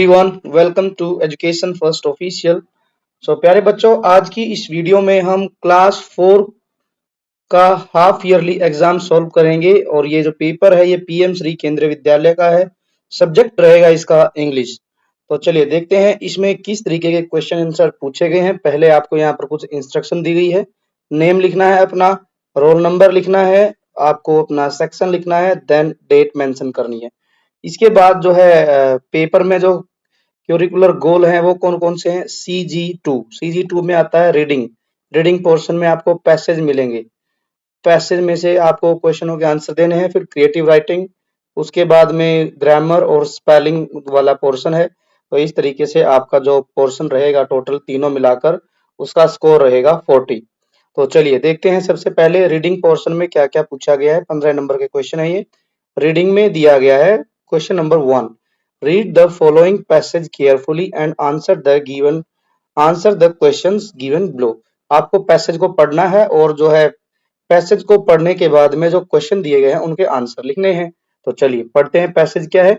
Everyone, welcome to education first official. प्यारे बच्चों, आज की इस वीडियो में हम क्लास 4 का हाफ ईयरली एग्जाम सॉल्व करेंगे और ये जो पेपर है ये पीएम श्री केंद्रीय विद्यालय का है। सब्जेक्ट रहेगा इसका इंग्लिश। तो चलिए देखते हैं इसमें किस तरीके के क्वेश्चन आंसर पूछे गए हैं। पहले आपको यहाँ पर कुछ इंस्ट्रक्शन दी गई है। नेम लिखना है, अपना रोल नंबर लिखना है, आपको अपना सेक्शन लिखना है, देन डेट मेंशन करनी है। इसके बाद जो है पेपर में जो क्यूरिकुलर गोल हैं वो कौन कौन से हैं। सी जी टू में आता है रीडिंग। रीडिंग पोर्शन में आपको पैसेज मिलेंगे। पैसेज में से आपको क्वेश्चनों के आंसर देने हैं। फिर क्रिएटिव राइटिंग, उसके बाद में ग्रामर और स्पेलिंग वाला पोर्शन है। तो इस तरीके से आपका जो पोर्शन रहेगा टोटल तीनों मिलाकर उसका स्कोर रहेगा 40। तो चलिए देखते हैं। सबसे पहले रीडिंग पोर्शन में क्या क्या पूछा गया है। 15 नंबर के क्वेश्चन है ये। रीडिंग में दिया गया है question number 1, read the following passage carefully and answer the questions given below. आपको पैसेज को पढ़ना है और जो है पैसेज को पढ़ने के बाद में जो क्वेश्चन दिए गए हैं उनके आंसर लिखने हैं। तो चलिए पढ़ते हैं। पैसेज क्या है।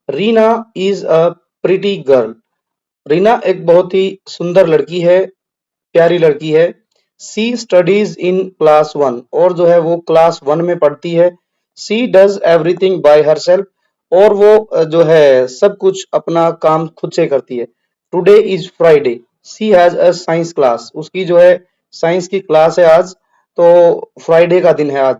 Reena is a pretty girl. Reena एक बहुत ही सुंदर लड़की है, प्यारी लड़की है। सी स्टडीज इन क्लास 1, और जो है वो क्लास 1 में पढ़ती है। सी डज एवरीथिंग बाय हरसेल्फ, और वो जो है सब कुछ अपना काम खुद से करती है। Today is Friday, she has a science class. उसकी जो है साइंस की क्लास है आज, तो फ्राइडे का दिन है आज।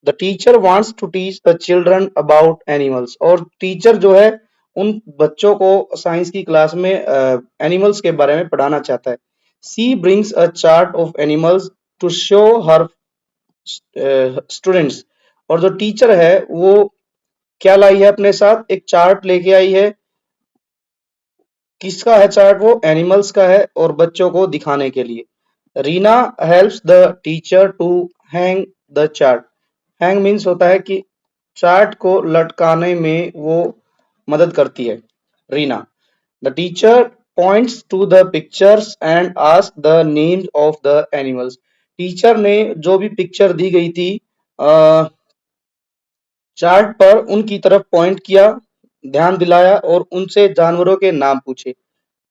The teacher wants to teach the children about animals, और टीचर जो है उन बच्चों को साइंस की क्लास में एनिमल्स के बारे में पढ़ाना चाहता है। She brings a chart of animals to show her students, और जो टीचर है वो क्या लाई है अपने साथ, एक चार्ट लेके आई है। किसका है चार्ट, वो एनिमल्स का है और बच्चों को दिखाने के लिए। Reena helps the teacher to hang the chart. Hang means होता है कि चार्ट को लटकाने में वो मदद करती है Reena. The teacher points to the pictures and ask the names of the animals. Teacher ने जो भी पिक्चर दी गई थी चार्ट पर उनकी तरफ पॉइंट किया, ध्यान दिलाया और उनसे जानवरों के नाम पूछे।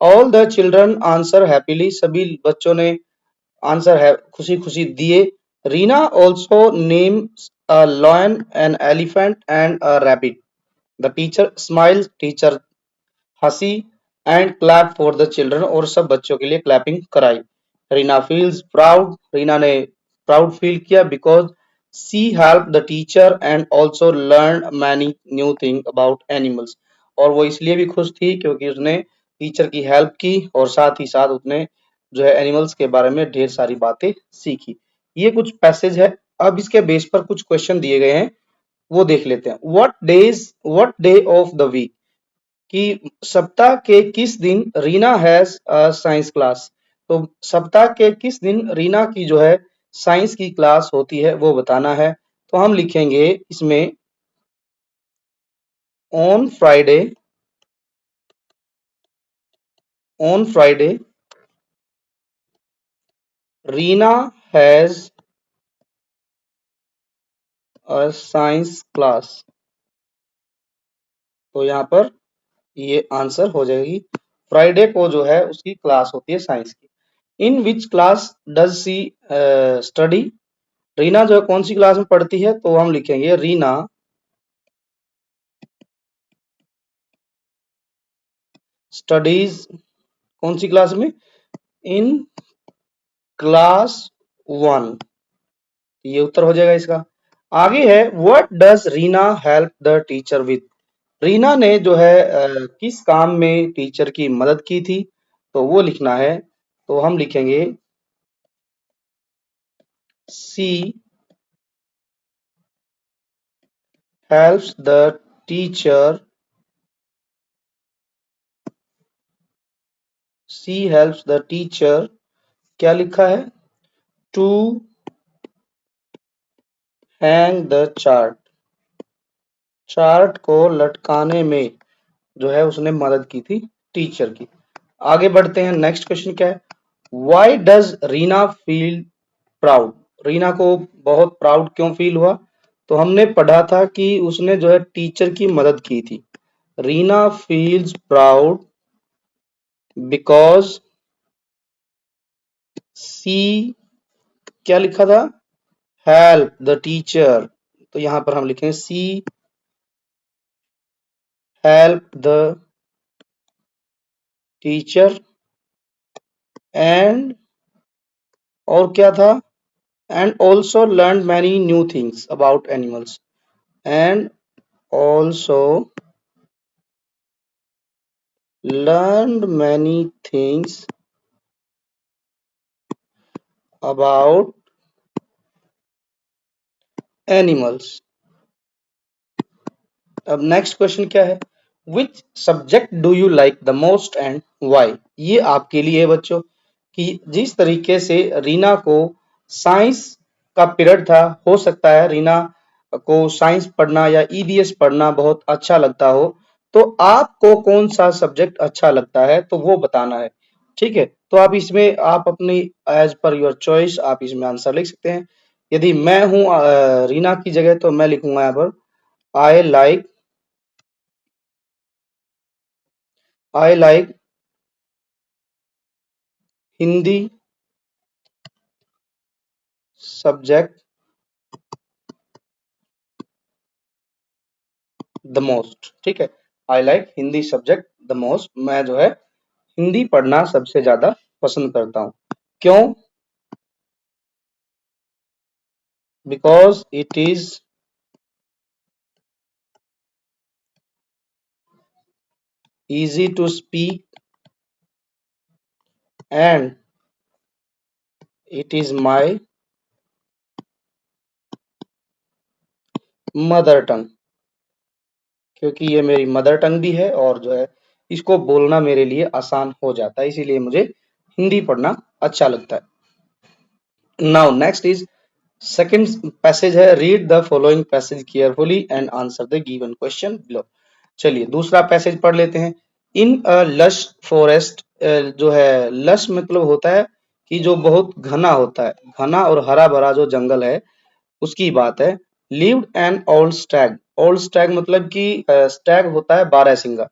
All the children answer happily, सभी बच्चों ने आंसर है खुशी खुशी दिए। Reena also names a lion, an elephant and a rabbit. The teacher smile, teacher हंसी, and clap for the children, और सब बच्चों के लिए क्लैपिंग कराई। रीना फील्स प्राउड, रीना ने प्राउड फील किया because she help the teacher and also learn many new thing about animals, और वो इसलिए भी खुश थी क्योंकि उसने टीचर की हेल्प की और साथ ही साथ उसने जो है एनिमल्स के बारे में ढेर सारी बातें सीखी। ये कुछ पैसेज है। अब इसके बेस पर कुछ क्वेश्चन दिए गए हैं, वो देख लेते हैं। What day of the week, कि सप्ताह के किस दिन रीना हैज साइंस क्लास। तो सप्ताह के किस दिन रीना की जो है साइंस की क्लास होती है वो बताना है। तो हम लिखेंगे इसमें on Friday, on Friday Reena has a science class. तो यहाँ पर ये आंसर हो जाएगी। फ्राइडे को जो है उसकी क्लास होती है साइंस की। In which class does she study, Reena जो है कौन सी क्लास में पढ़ती है। तो हम लिखेंगे रीना स्टडीज, कौन सी क्लास में, इन क्लास 1। ये उत्तर हो जाएगा इसका। आगे है what does Reena help the teacher with. Reena ने जो है किस काम में टीचर की मदद की थी, तो वो लिखना है। तो हम लिखेंगे she helps the teacher, she helps the teacher, क्या लिखा है, to hang the chart. Chart को लटकाने में जो है उसने मदद की थी टीचर की। आगे बढ़ते हैं। नेक्स्ट क्वेश्चन क्या है। Why does Reena feel proud, Reena को बहुत प्राउड क्यों फील हुआ। तो हमने पढ़ा था कि उसने जो है टीचर की मदद की थी। रीना फील्स प्राउड बिकॉज सी, क्या लिखा था, हेल्प द टीचर, तो यहां पर हम लिखेंगे सी हेल्प द टीचर एंड, और क्या था, and also learn many new things about animals, and also learned many things about animals। अब नेक्स्ट क्वेश्चन क्या है, which subject do you like the most and why. ये आपके लिए है बच्चों कि जिस तरीके से रीना को साइंस का पीरियड था, हो सकता है रीना को साइंस पढ़ना या ईवीएस पढ़ना बहुत अच्छा लगता हो, तो आपको कौन सा सब्जेक्ट अच्छा लगता है तो वो बताना है। ठीक है, तो आप इसमें आप अपनी एज पर योर चॉइस आप इसमें आंसर लिख सकते हैं। यदि मैं हूं रीना की जगह तो मैं लिखूंगा यहाँ पर I like Hindi subject the most. ठीक है, I like Hindi subject the most, मैं जो है हिंदी पढ़ना सबसे ज्यादा पसंद करता हूँ। क्यों, because it is easy to speak and it is my mother tongue, क्योंकि ये मेरी मदर टंग भी है और जो है इसको बोलना मेरे लिए आसान हो जाता है, इसीलिए मुझे हिंदी पढ़ना अच्छा लगता है। Now next is second passage है, read the following passage carefully and answer the given question below. चलिए दूसरा पैसेज पढ़ लेते हैं। इन अ लश फॉरेस्ट, जो है लश मतलब होता है कि जो बहुत घना होता है, घना और हरा भरा जो जंगल है उसकी बात है। Lived an old Stag, old Stag मतलब कि स्टैग होता है बारहसिंगा,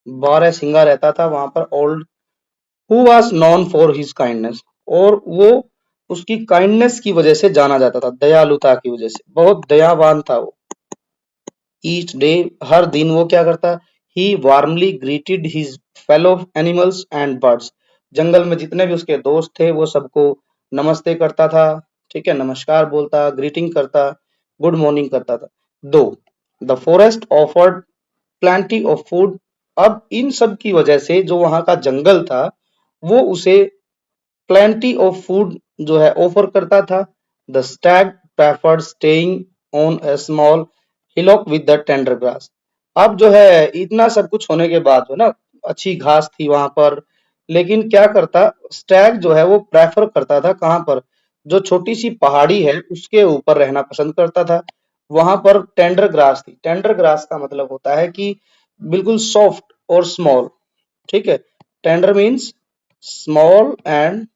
बारहसिंगा रहता था वहां पर old, who was known for his kindness, और वो उसकी काइंडनेस की वजह से जाना जाता था, दयालुता की वजह से बहुत दयावान था वो। ईच डे, हर दिन वो क्या करता, he warmly greeted his fellow animals and birds, जंगल में जितने भी उसके दोस्त थे वो सबको नमस्ते करता था। ठीक है, नमस्कार बोलता, ग्रीटिंग करता, गुड मॉर्निंग करता था। दो the forest offered plenty of food, अब इन सब की वजह से जो वहां का जंगल था वो उसे प्लेंटी ऑफ फूड जो है ऑफर करता था। The Stag preferred staying on a small hillock with the tender grass, अब जो है इतना सब कुछ होने के बाद जो ना अच्छी घास थी वहां पर, लेकिन क्या करता स्टैग जो है वो प्रेफर करता था कहाँ पर, जो छोटी सी पहाड़ी है उसके ऊपर रहना पसंद करता था। वहां पर टेंडर ग्रास थी, टेंडर ग्रास का मतलब होता है कि बिल्कुल सॉफ्ट और स्मॉल। ठीक है, tender means small and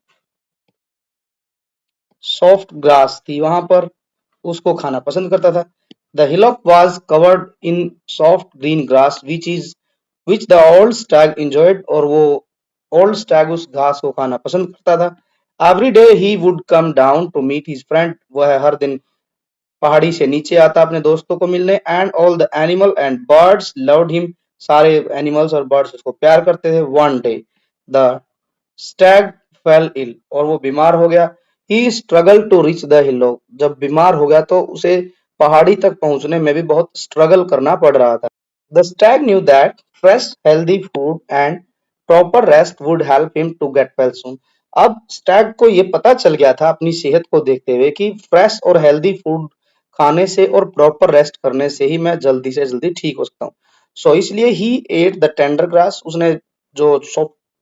soft grass थी वहां पर, उसको खाना पसंद करता था। The hillock was covered in soft green grass which the old Stag enjoyed, और वो ओल्ड स्टैग उस घास को खाना पसंद करता था। Every day he would come down to meet his friend, वह हर दिन पहाड़ी से नीचे आता अपने दोस्तों को मिलने। And all the animal and birds loved him, सारे एनिमल्स और बर्ड्स उसको प्यार करते थे। One day the stag fell ill, और वो बीमार हो गया। He struggle to reach the hill, जब बीमार हो गया तो उसे पहाड़ी तक पहुंचने में भी बहुत स्ट्रगल करना पड़ रहा था। The stag knew that fresh healthy food and proper rest would help him to get well soon, अब स्टैग को ये पता चल गया था अपनी सेहत को देखते हुए कि फ्रेश और हेल्दी फूड खाने से और प्रॉपर रेस्ट करने से ही मैं जल्दी से जल्दी ठीक हो सकता हूँ। सो इसलिए he ate the tender grass, उसने जो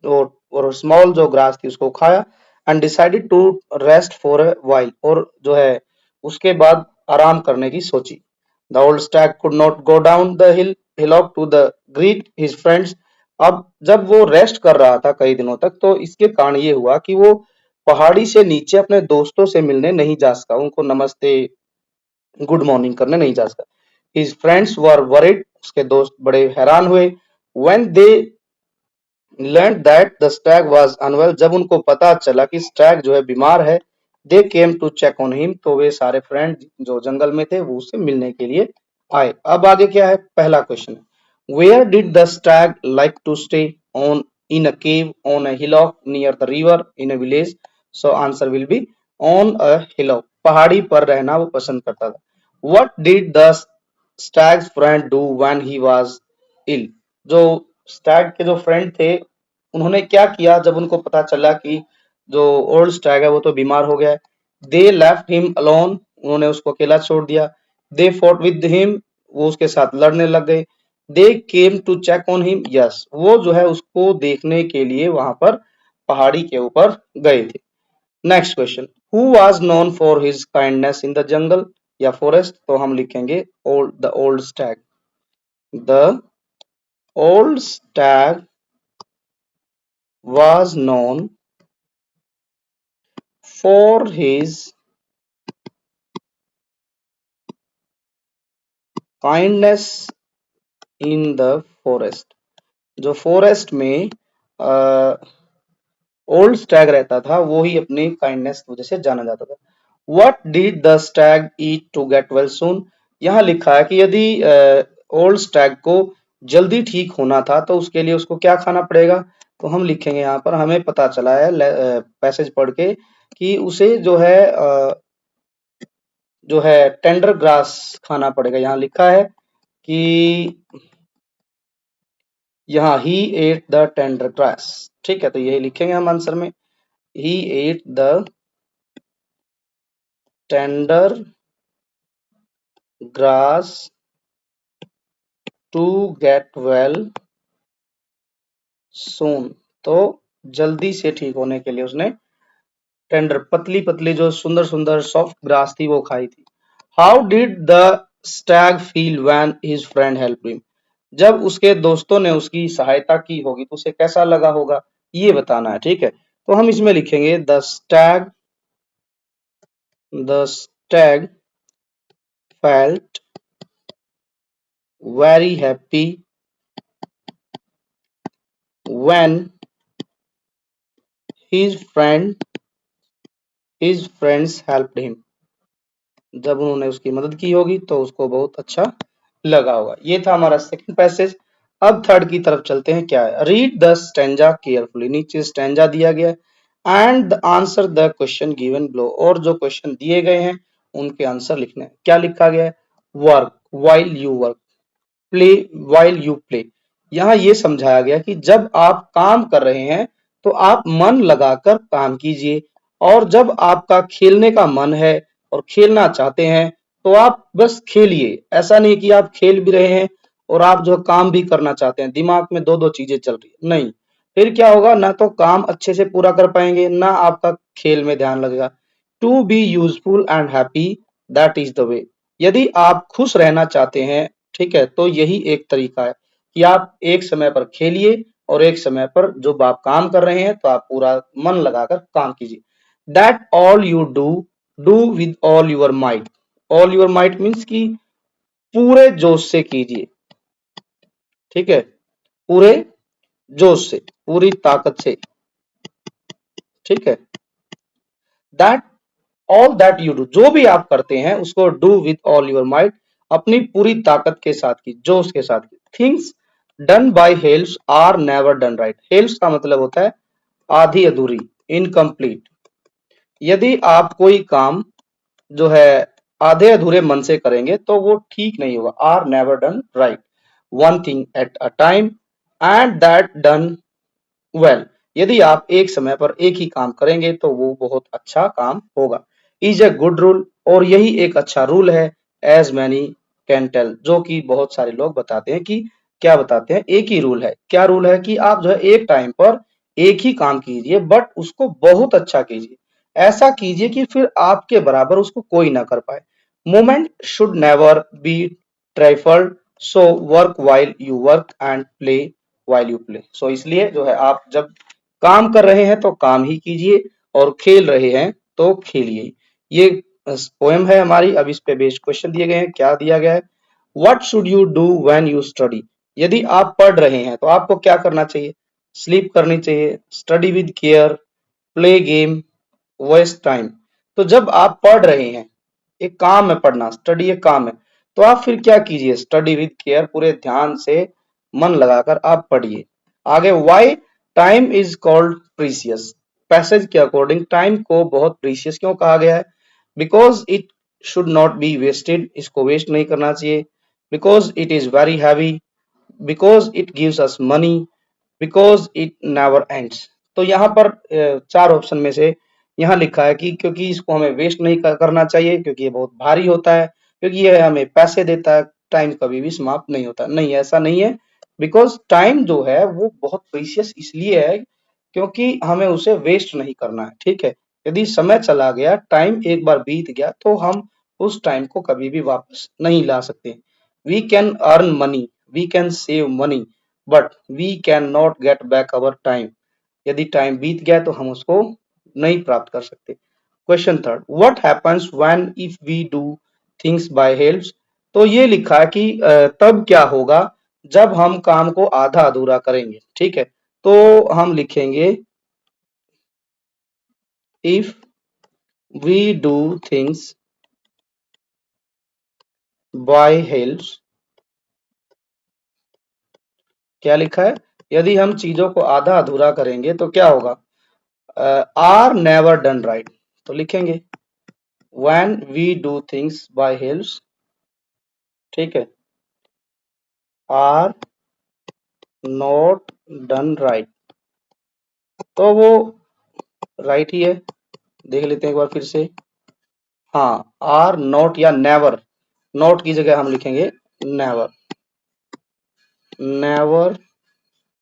और स्मॉल जो ग्रास थी उसको खाया। And decided to rest for a while, और जो है उसके बाद आराम करने की सोची। The old stag could not go down the hillock to the greet his friends, अब जब वो रेस्ट कर रहा था कई दिनों तक तो इसके कारण ये हुआ कि वो पहाड़ी से नीचे अपने दोस्तों से मिलने नहीं जा सका, उनको नमस्ते गुड मॉर्निंग करने नहीं जा सका। हिज फ्रेंड्स वर वरिड, उसके दोस्त बड़े हैरान हुए। When they learn that the stag was unwell, जब उनको पता चला कि स्टैग जो है बीमार है, they came to check on him, तो वे सारे फ्रेंड जो जंगल में थे वो उससे मिलने के लिए आए। अब आगे क्या है, पहला क्वेश्चन है, where did the stag like to stay, on in a cave, on a hillock, near the river, in a village. So answer will be on a hillock, पहाड़ी पर रहना वो पसंद करता था। What did the stag's friend do when he was ill, जो stag के जो फ्रेंड थे उन्होंने क्या किया जब उनको पता चला कि जो ओल्ड स्टैग है वो तो बीमार हो गया है। दे लेफ्ट हिम अलोन, उन्होंने उसको अकेला छोड़ दिया। दे फॉट विद हिम, वो उसके साथ लड़ने लग गए। They came to check on him, yes, वो जो है उसको देखने के लिए वहां पर पहाड़ी के ऊपर गए थे। Next question, who was known for his kindness in the jungle या फॉरेस्ट, तो हम लिखेंगे old, the old Stag. The old Stag was known for his kindness in the forest, जो फॉरेस्ट में ओल्ड स्टैग रहता था वो ही अपनी काइंडनेस की वजह से जाना जाता था। What did the stag eat to get well soon, यहाँ लिखा है कि यदि ओल्ड स्टैग को जल्दी ठीक होना था तो उसके लिए उसको क्या खाना पड़ेगा, तो हम लिखेंगे यहाँ पर, हमें पता चला है पैसेज पढ़ के कि उसे जो है टेंडर ग्रास खाना पड़ेगा। यहाँ लिखा है कि यहाँ he ate the tender grass, ठीक है, तो यही लिखेंगे हम आंसर में, he ate the tender grass to get well soon, तो जल्दी से ठीक होने के लिए उसने टेंडर, पतली पतली जो सुंदर सुंदर सॉफ्ट ग्रास थी वो खाई थी। How did the Stag feel when his friend help him, जब उसके दोस्तों ने उसकी सहायता की होगी तो उसे कैसा लगा होगा, ये बताना है, ठीक है। तो हम इसमें लिखेंगे the Stag felt very happy when his friends helped him, जब उन्होंने उसकी मदद की होगी तो उसको बहुत अच्छा लगा होगा। ये था हमारा सेकंड पैसेज। अब थर्ड की तरफ चलते हैं, क्या है, रीड द स्टैंजा केयरफुली, नीचे स्टैंजा दिया गया and answer the question given below, और जो क्वेश्चन दिए गए हैं उनके आंसर लिखने हैं। क्या लिखा गया है, work while you work, play while you play. यहाँ ये समझाया गया कि जब आप काम कर रहे हैं तो आप मन लगाकर काम कीजिए, और जब आपका खेलने का मन है और खेलना चाहते हैं तो आप बस खेलिए। ऐसा नहीं कि आप खेल भी रहे हैं और आप जो काम भी करना चाहते हैं, दिमाग में दो दो चीजें चल रही है, नहीं, फिर क्या होगा, ना तो काम अच्छे से पूरा कर पाएंगे ना आपका खेल में ध्यान लगेगा। To be useful and happy, that is the way, यदि आप खुश रहना चाहते हैं, ठीक है, तो यही एक तरीका है कि आप एक समय पर खेलिए और एक समय पर जो आप काम कर रहे हैं तो आप पूरा मन लगाकर काम कीजिए। That all you do, do with all your might, all your might means कि पूरे जोश से कीजिए, ठीक है, पूरे जोश से, पूरी ताकत से, ठीक है। That all that you do, जो भी आप करते हैं उसको do with all your might, अपनी पूरी ताकत के साथ की, जोश के साथ की। Things done by helps are never done right, helps का मतलब होता है आधी अधूरी, इनकम्प्लीट। यदि आप कोई काम जो है आधे अधूरे मन से करेंगे तो वो ठीक नहीं होगा, are never done right, one thing at a time and that done well, यदि आप एक समय पर एक ही काम करेंगे तो वो बहुत अच्छा काम होगा। इज ए गुड रूल, और यही एक अच्छा रूल है। एज मैनी कैन टेल, जो कि बहुत सारे लोग बताते हैं कि, क्या बताते हैं, एक ही रूल है। क्या रूल है कि आप जो है एक टाइम पर एक ही काम कीजिए बट उसको बहुत अच्छा कीजिए, ऐसा कीजिए कि फिर आपके बराबर उसको कोई ना कर पाए। Moment should never be trifled, so work while you work and play while you play, so इसलिए जो है आप जब काम कर रहे हैं तो काम ही कीजिए और खेल रहे हैं तो खेलिए। ये पोएम है हमारी। अब इस पे बेस्ड क्वेश्चन दिए गए हैं। क्या दिया गया है? What should you do when you study? यदि आप पढ़ रहे हैं तो आपको क्या करना चाहिए? स्लीप करनी चाहिए, study with care, play game, waste time. तो जब आप पढ़ रहे हैं, एक काम है पढ़ना, स्टडी एक काम है, तो आप फिर क्या कीजिए? स्टडी विद केयर, पूरे ध्यान से मन लगाकर आप पढ़िए। आगे, why time is called precious? Passage के अकॉर्डिंग टाइम को बहुत प्रीसियस क्यों कहा गया है? Because it should not be wasted, इसको वेस्ट नहीं करना चाहिए। Because it is very heavy, because it gives us money, because it never ends. तो यहाँ पर चार ऑप्शन में से यहाँ लिखा है कि क्योंकि इसको हमें वेस्ट नहीं करना चाहिए, क्योंकि ये बहुत भारी होता है, क्योंकि ये हमें पैसे देता है, टाइम कभी भी समाप्त नहीं होता। नहीं, ऐसा नहीं है। बिकॉज टाइम जो है वो बहुत प्रीशियस इसलिए है क्योंकि हमें उसे वेस्ट नहीं करना है। ठीक है, यदि समय चला गया, टाइम एक बार बीत गया, तो हम उस टाइम को कभी भी वापस नहीं ला सकते। We can earn money, we can save money, but we can not get back our time. यदि टाइम बीत गया तो हम उसको नहीं प्राप्त कर सकते। Question third, what happens when if we do things by helps? तो ये लिखा है कि तब क्या होगा जब हम काम को आधा अधूरा करेंगे। ठीक है, तो हम लिखेंगे if we do things by helps. क्या लिखा है? यदि हम चीजों को आधा अधूरा करेंगे तो क्या होगा? Are never done right. तो लिखेंगे when we do things by helps, ठीक है, आर नॉट डन राइट। तो वो राइट ही है। देख लेते हैं एक बार फिर से। हाँ, आर नॉट या नेवर, नॉट की जगह हम लिखेंगे never, never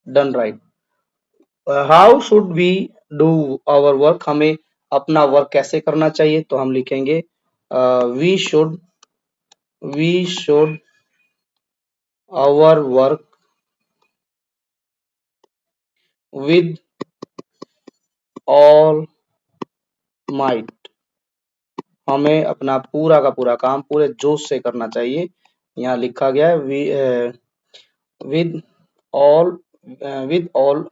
done right. How should we do our work? हमें अपना वर्क कैसे करना चाहिए? तो हम लिखेंगे we should our work with all might. हमें अपना पूरा का पूरा काम पूरे जोश से करना चाहिए। यहाँ लिखा गया है with all, with all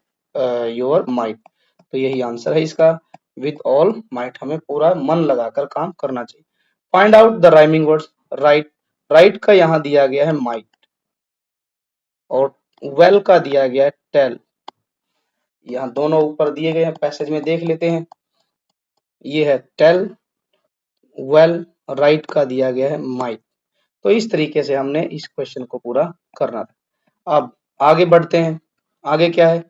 your might. तो यही आंसर है इसका, विद ऑल माइट, हमें पूरा मन लगाकर काम करना चाहिए। Find out the rhyming words. Right, right का यहाँ दिया गया है माइट, और वेल का दिया गया है टेल। यहाँ दोनों ऊपर दिए गए हैं, पैसेज में देख लेते हैं। ये है टेल, वेल, राइट का दिया गया है माइट। तो इस तरीके से हमने इस क्वेश्चन को पूरा करना था। अब आगे बढ़ते हैं। आगे क्या है?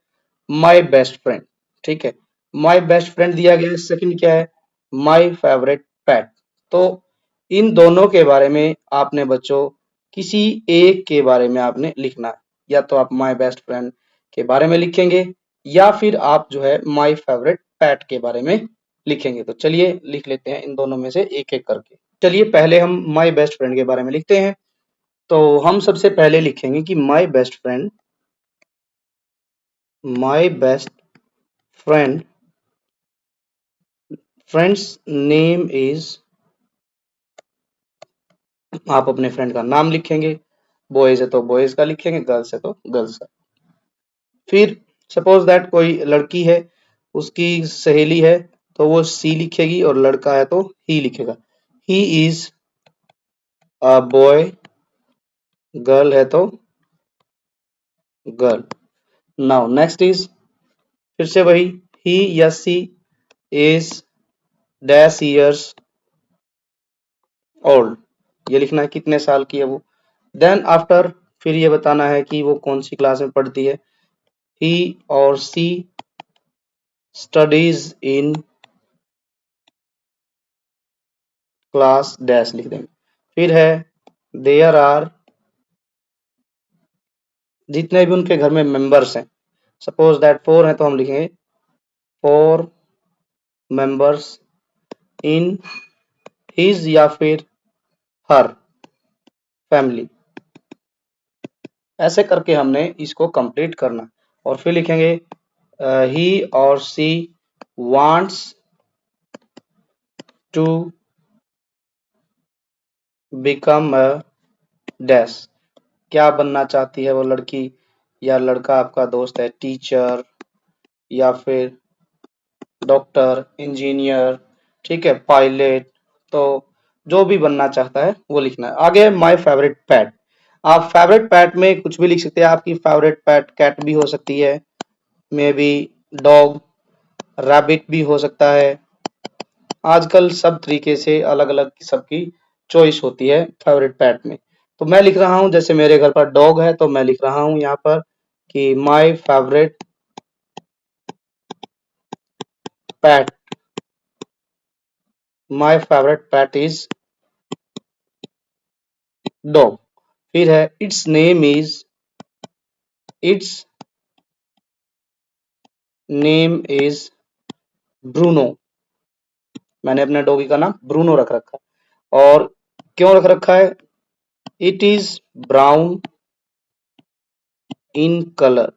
My best friend. ठीक है, माई बेस्ट फ्रेंड दिया गया है। सेकंड क्या है? My favourite pet. तो इन दोनों के बारे में आपने बच्चों किसी एक के बारे में आपने लिखना है। या तो आप माई बेस्ट फ्रेंड के बारे में लिखेंगे, या फिर आप जो है माई फेवरेट पेट के बारे में लिखेंगे। तो चलिए लिख लेते हैं इन दोनों में से एक एक करके। चलिए पहले हम माई बेस्ट फ्रेंड के बारे में लिखते हैं। तो हम सबसे पहले लिखेंगे कि my best friend, friends name is, आप अपने फ्रेंड का नाम लिखेंगे। बॉयज है तो बॉयज का लिखेंगे, गर्ल्स है तो गर्ल्स का। फिर सपोज दैट कोई लड़की है, उसकी सहेली है, तो वो सी लिखेगी, और लड़का है तो ही लिखेगा। He is a boy, girl है तो गर्ल। नाउ नेक्स्ट इज, फिर से वही, ही या सी इज डैश ईयर्स ओल्ड। ये लिखना है कितने साल की है वो। देन आफ्टर, फिर ये बताना है कि वो कौन सी क्लास में पढ़ती है। ही और सी स्टडीज इन क्लास डैश लिख देंगे। फिर है देयर आर, जितने भी उनके घर में मेंबर्स हैं, सपोज दैट 4 हैं तो हम लिखेंगे 4 मेंबर्स इन हिज या फिर हर फैमिली। ऐसे करके हमने इसको कंप्लीट करना। और फिर लिखेंगे ही और she wants to become a dash. क्या बनना चाहती है वो लड़की या लड़का, आपका दोस्त है? टीचर या फिर डॉक्टर, इंजीनियर, ठीक है, पायलट। तो जो भी बनना चाहता है वो लिखना है। आगे माय फेवरेट पेट। आप फेवरेट पेट में कुछ भी लिख सकते हैं। आपकी फेवरेट पेट कैट भी हो सकती है, मे बी डॉग, रैबिट भी हो सकता है। आजकल सब तरीके से अलग अलग सबकी चॉइस होती है फेवरेट पेट में। तो मैं लिख रहा हूं, जैसे मेरे घर पर डॉग है तो मैं लिख रहा हूं यहाँ पर कि PAT my favourite PAT is dog. फिर है इट्स नेम इज ब्रूनो। मैंने अपने डॉगी का नाम ब्रूनो रख रखा है। और क्यों रख रखा है? It is brown in colour,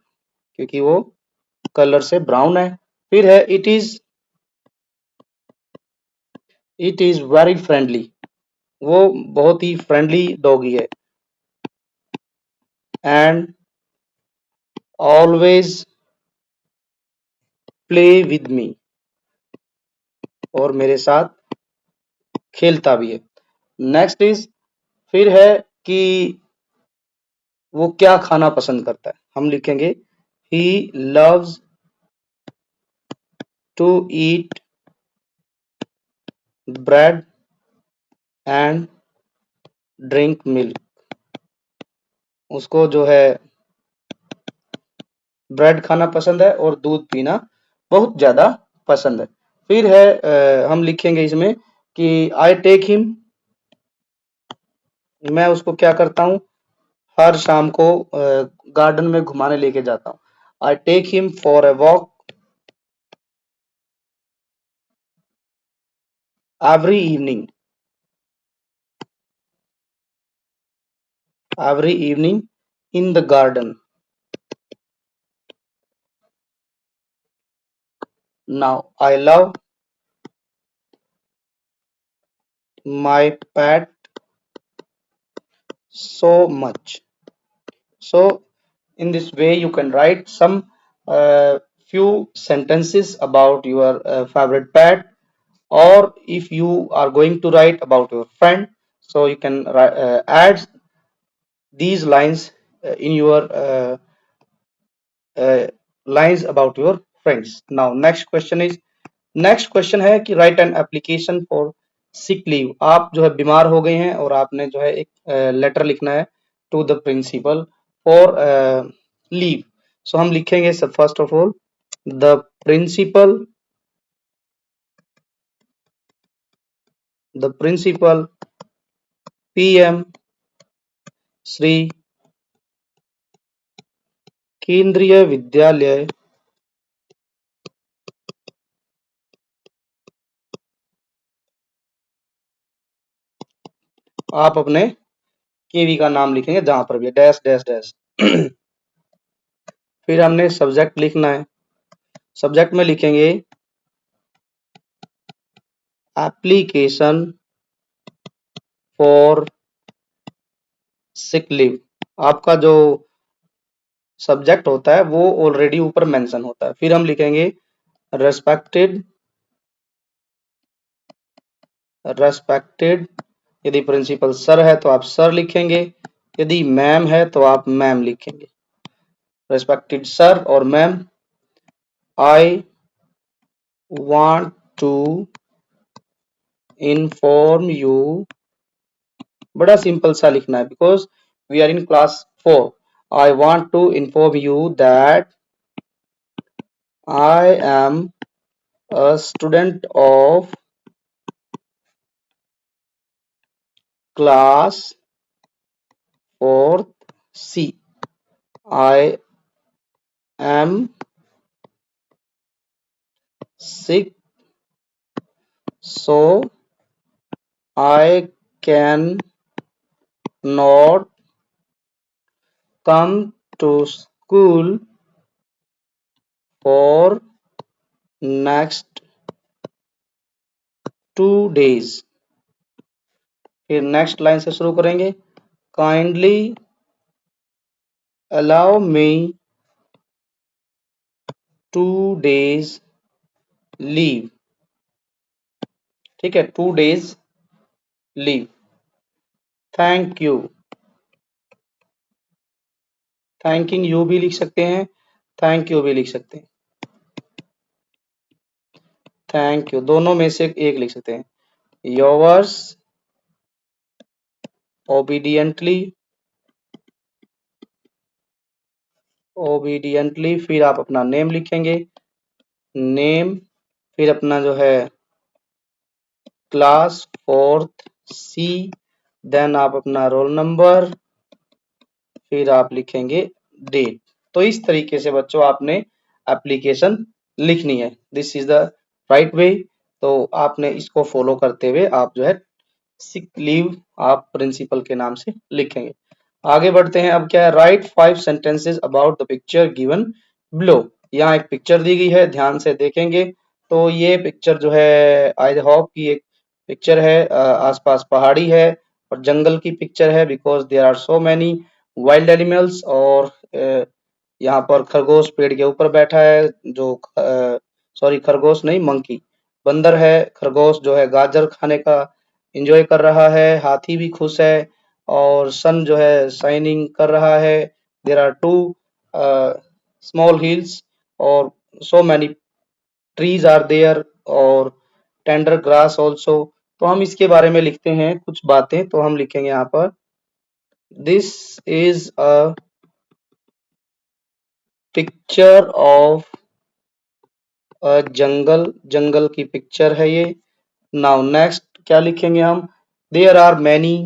क्योंकि वो कलर से ब्राउन है। फिर है इट इज वेरी फ्रेंडली। वो बहुत ही फ्रेंडली डॉगी है। And always play with me, और मेरे साथ खेलता भी है। नेक्स्ट इज, फिर है कि वो क्या खाना पसंद करता है। हम लिखेंगे he loves to eat bread and drink milk. उसको जो है ब्रेड खाना पसंद है और दूध पीना बहुत ज्यादा पसंद है। फिर है हम लिखेंगे इसमें कि आई टेक हिम, मैं उसको क्या करता हूँ, हर शाम को गार्डन में घुमाने लेके जाता हूँ। I take him for a walk every evening in the garden. Now I love my pet so much. So in this way you can write some few sentences about your favorite pet, or if you are going to write about your friend, so you can add these lines in your uh, lines about your friends. Now next question है कि right an application for sick leave. आप जो है बीमार हो गए हैं और आपने जो है एक लेटर लिखना है to the principal for leave. So हम लिखेंगे सब, first of all the principal PM Shri Kendriya Vidyalaya आप अपने केवी का नाम लिखेंगे जहां पर भी डैश डैश डैश। फिर हमने सब्जेक्ट लिखना है। सब्जेक्ट में लिखेंगे एप्लीकेशन फॉर सिक लीव। आपका जो सब्जेक्ट होता है वो ऑलरेडी ऊपर मेंशन होता है। फिर हम लिखेंगे रेस्पेक्टेड रेस्पेक्टेड। यदि प्रिंसिपल सर है तो आप सर लिखेंगे, यदि मैम है तो आप मैम लिखेंगे। रेस्पेक्टेड सर और ma'am, I want to inform you. बड़ा सिंपल सा लिखना है because we are in class 4। I want to inform you that I am a student of class 4th C. I am sick, so I can not come to school for next 2 days. फिर next line से शुरू करेंगे, kindly allow me 2 days leave. ठीक है, 2 days leave. Thank you, thanking you भी लिख सकते हैं, थैंक यू भी लिख सकते हैं, थैंक यू दोनों में से एक लिख सकते हैं। योवर्स ओबीडियंटली, ओबीडियंटली, फिर आप अपना नेम लिखेंगे, नेम, फिर अपना जो है क्लास 4th सी, देन आप अपना रोल नंबर, फिर आप लिखेंगे डेट। तो इस तरीके से बच्चों आपने एप्लीकेशन लिखनी है। This is the right way. तो आपने इसको फॉलो करते हुए आप जो है सिक लीव आप प्रिंसिपल के नाम से लिखेंगे। आगे बढ़ते हैं। अब क्या है, right 5 sentences about the picture given below. यहाँ एक पिक्चर दी गई है, ध्यान से देखेंगे तो ये पिक्चर जो है आई होप की एक पिक्चर है, आसपास पहाड़ी है और जंगल की पिक्चर है, because there are so many wild animals. और यहाँ पर खरगोश पेड़ के ऊपर बैठा है, जो सॉरी खरगोश नहीं, मंकी, बंदर है। खरगोश जो है गाजर खाने का एंजॉय कर रहा है, हाथी भी खुश है और सन जो है शाइनिंग कर रहा है। There are two small hills और so many trees are there और टेंडर ग्रास ऑल्सो। तो हम इसके बारे में लिखते हैं कुछ बातें, तो हम लिखेंगे यहाँ पर this is a picture of a jungle, जंगल की पिक्चर है ये। नाउ नेक्स्ट क्या लिखेंगे हम, there are many,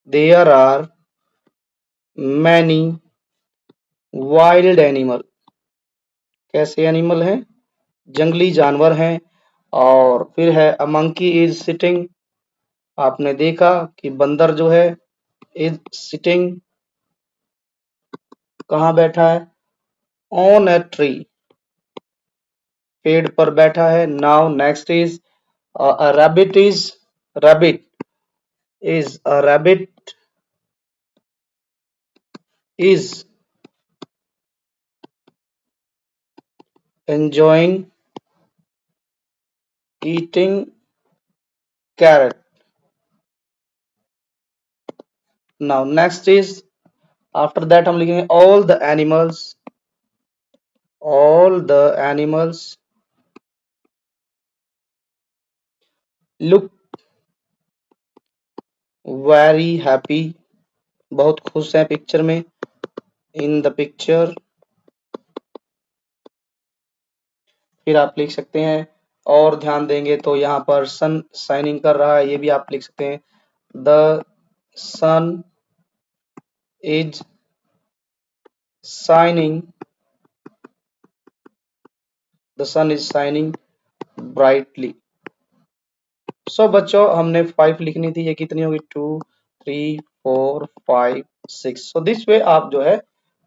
there are many wild animal. कैसे एनिमल हैं, जंगली जानवर हैं। और फिर है अ मंकी इज सिटिंग, आपने देखा कि बंदर जो है इज सिटिंग, कहाँ बैठा है, ऑन ए ट्री, पेड़ पर बैठा है। Now next is a rabbit is, rabbit is a rabbit is enjoying eating carrot। now next is after that हम लिखेंगे all the animals look very happy, बहुत खुश हैं पिक्चर में, in the picture। फिर आप लिख सकते हैं और ध्यान देंगे तो यहाँ पर सन शाइनिंग कर रहा है, ये भी आप लिख सकते हैं the sun is shining, the sun is shining brightly. So बच्चों हमने 5 लिखनी थी, ये कितनी होगी 2 3 4 5 6। सो दिस वे आप जो है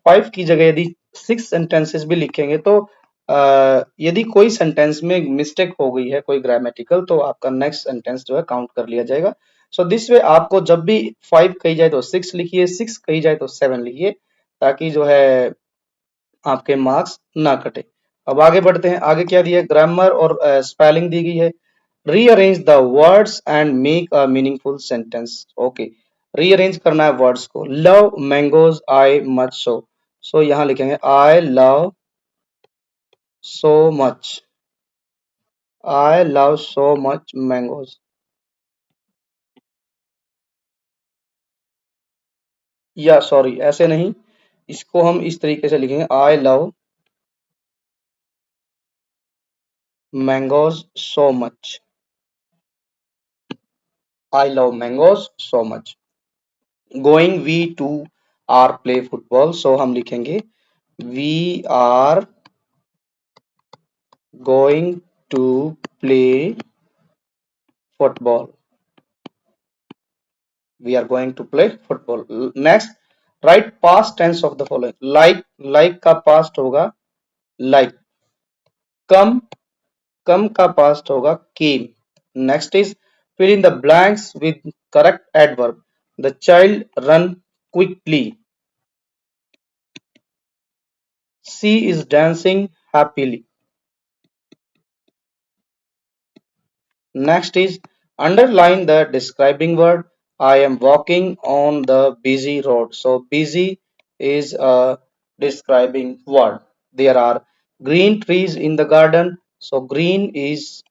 5 की जगह यदि 6 सेंटेंसेस भी लिखेंगे तो यदि कोई सेंटेंस में मिस्टेक हो गई है कोई ग्रामेटिकल, तो आपका नेक्स्ट सेंटेंस जो है काउंट कर लिया जाएगा। सो दिस वे आपको जब भी 5 कही जाए तो 6 लिखिए, 6 कही जाए तो 7 लिखिए, ताकि जो है आपके मार्क्स ना कटे। अब आगे बढ़ते हैं। आगे क्या दिया, ग्रामर और स्पेलिंग दी गई है। Rearrange the words and make a meaningful sentence. Okay, rearrange करना है वर्ड्स को। Love mangoes I much so, so यहां लिखेंगे I love so much, I love so much mangoes. या सॉरी ऐसे नहीं, इसको हम इस तरीके से लिखेंगे I love mangoes so much, I love mangoes so much. Going we to are play football, so हम लिखेंगे we are going to play football, we are going to play football. Next, write past tense of the following. Like, like का past होगा like. Come, come का past होगा came. Next is Fill in the blanks with correct adverb. The child run quickly. She is dancing happily. Next is underline the describing word. I am walking on the busy road. So busy is a describing word. There are green trees in the garden. So green is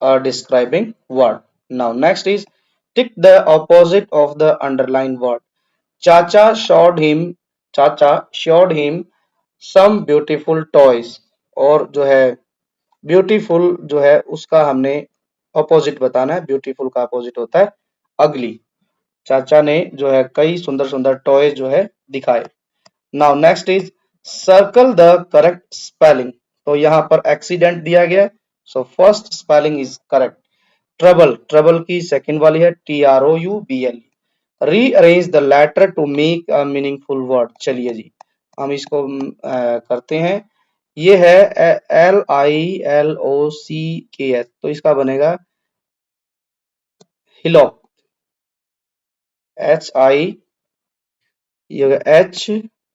a describing word. Now next is tick the opposite of the underlined word. Chacha showed him Chacha showed him some beautiful toys. और जो है beautiful जो है उसका हमने opposite बताना है। Beautiful का अपोजिट होता है अगली। चाचा ने जो है कई सुंदर सुंदर टॉयज जो है दिखाए। Now next is circle the correct spelling. तो यहाँ पर एक्सीडेंट दिया गया है। So first spelling is correct. Trouble, trouble की सेकंड वाली है TROUBL। Rearrange the letter to make a meaningful word. चलिए जी हम इसको करते हैं। ये है LILOCKS, तो इसका बनेगा हिलॉक। HI, ये HILOCK,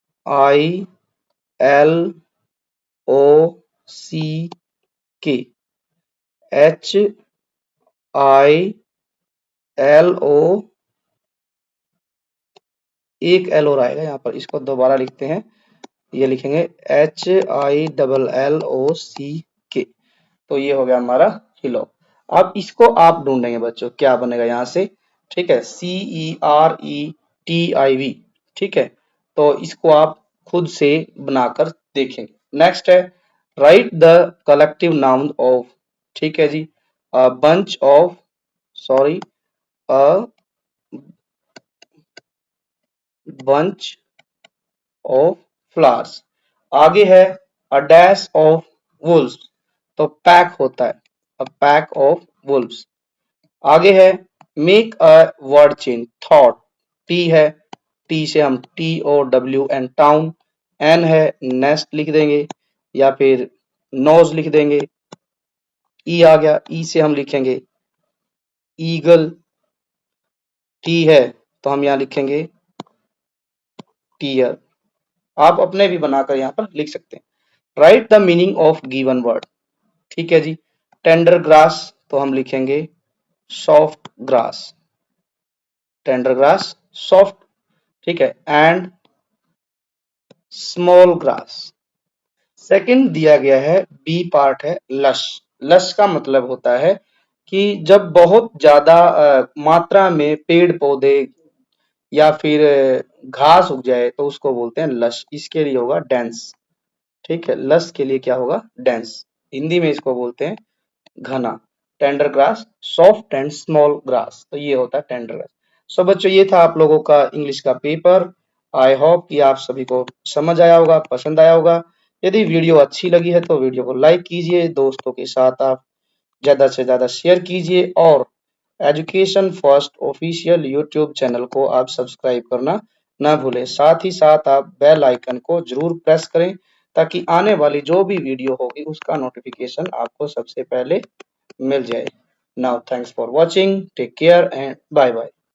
HILO, एक एल और आएगा यहाँ पर, इसको दोबारा लिखते हैं। ये लिखेंगे HILLOCK। तो ये हो गया हमारा हिलो। अब इसको आप ढूंढेंगे बच्चों, क्या बनेगा यहाँ से। ठीक है, CERETIV। ठीक है, तो इसको आप खुद से बनाकर देखेंगे। नेक्स्ट है write the collective noun of. ठीक है जी, a bunch of, sorry, a bunch of flowers. आगे है अ डैश ऑफ वुल्व्स, तो पैक होता है, अ पैक ऑफ वुल्व्स। आगे है make a word change, thought, T है, टी से हम TOWN टाउन। एन है नेस्ट लिख देंगे या फिर नोज लिख देंगे। ई आ गया, ई से हम लिखेंगे ईगल। टी है तो हम यहाँ लिखेंगे टीयर। आप अपने भी बनाकर यहाँ पर लिख सकते हैं। Right the meaning of given word. ठीक है जी, टेंडर ग्रास तो हम लिखेंगे soft grass, tender grass soft. ठीक है, एंड स्मॉल ग्रास। सेकंड दिया गया है बी पार्ट है लश। लश का मतलब होता है कि जब बहुत ज्यादा मात्रा में पेड़ पौधे या फिर घास उग जाए तो उसको बोलते हैं लश। इसके लिए होगा डेंस। ठीक है, लश के लिए क्या होगा, डेंस। हिंदी में इसको बोलते हैं घना। Tender grass, soft and small grass, तो ये होता है टेंडर ग्रास। सो बच्चों ये था आप लोगों का इंग्लिश का पेपर। आई होप कि आप सभी को समझ आया होगा, पसंद आया होगा। यदि वीडियो अच्छी लगी है तो वीडियो को लाइक कीजिए, दोस्तों के साथ आप ज्यादा से ज्यादा शेयर कीजिए और education first official YouTube channel को आप सब्सक्राइब करना ना भूलें। साथ ही साथ आप बेल आइकन को जरूर प्रेस करें ताकि आने वाली जो भी वीडियो होगी उसका नोटिफिकेशन आपको सबसे पहले मिल जाए। Now thanks for watching, take care and bye bye.